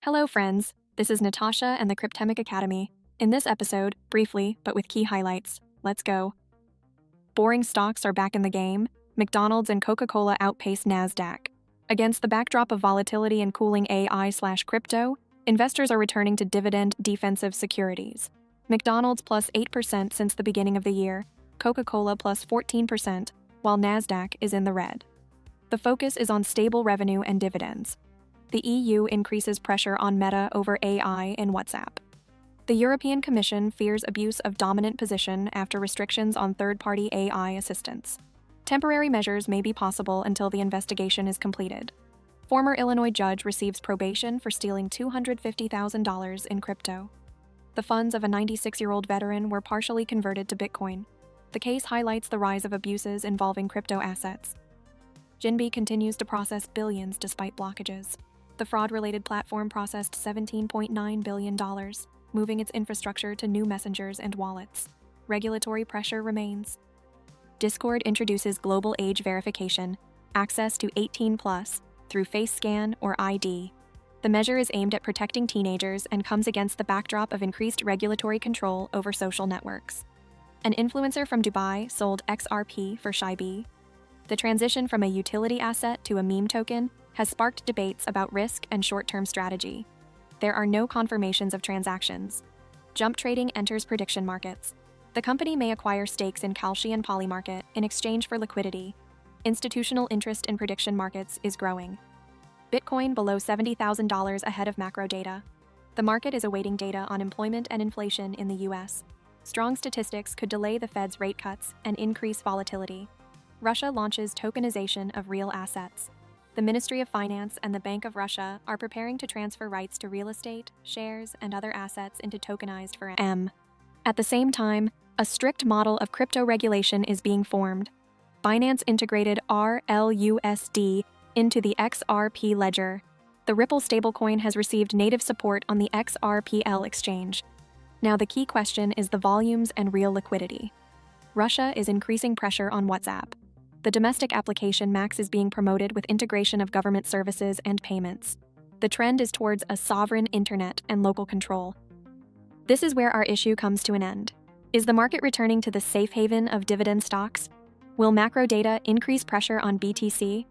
Hello, friends. This is Natasha and the Cryptemic Academy. In this episode, briefly, but with key highlights, let's go. Boring stocks are back in the game. McDonald's and Coca-Cola outpace NASDAQ. Against the backdrop of volatility and cooling AI/crypto, investors are returning to dividend defensive securities. McDonald's plus 8% since the beginning of the year, Coca-Cola plus 14%, while NASDAQ is in the red. The focus is on stable revenue and dividends. The EU increases pressure on Meta over AI in WhatsApp. The European Commission fears abuse of dominant position after restrictions on third-party AI assistants. Temporary measures may be possible until the investigation is completed. Former Illinois judge receives probation for stealing $250,000 in crypto. The funds of a 96-year-old veteran were partially converted to Bitcoin. The case highlights the rise of abuses involving crypto assets. Jinbi continues to process billions despite blockages. The fraud-related platform processed $17.9 billion, moving its infrastructure to new messengers and wallets. Regulatory pressure remains. Discord introduces global age verification, access to 18+, through face scan or ID. The measure is aimed at protecting teenagers and comes against the backdrop of increased regulatory control over social networks. An influencer from Dubai sold XRP for Shibi. The transition from a utility asset to a meme token has sparked debates about risk and short-term strategy. There are no confirmations of transactions. Jump Trading enters prediction markets. The company may acquire stakes in Kalshi and Polymarket in exchange for liquidity. Institutional interest in prediction markets is growing. Bitcoin below $70,000 ahead of macro data. The market is awaiting data on employment and inflation in the US. Strong statistics could delay the Fed's rate cuts and increase volatility. Russia launches tokenization of real assets. The Ministry of Finance and the Bank of Russia are preparing to transfer rights to real estate, shares, and other assets into tokenized for M. At the same time, a strict model of crypto regulation is being formed. Binance integrated RLUSD into the XRP ledger. The Ripple stablecoin has received native support on the XRPL exchange. Now the key question is the volumes and real liquidity. Russia is increasing pressure on WhatsApp. The domestic application Max is being promoted with integration of government services and payments. The trend is towards a sovereign internet and local control. This is where our issue comes to an end. Is the market returning to the safe haven of dividend stocks? Will macro data increase pressure on BTC?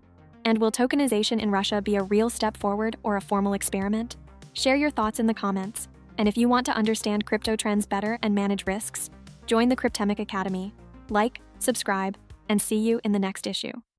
And will tokenization in Russia be a real step forward or a formal experiment? Share your thoughts in the comments. And if you want to understand crypto trends better and manage risks, join the Cryptemic Academy. Like, subscribe, and see you in the next issue.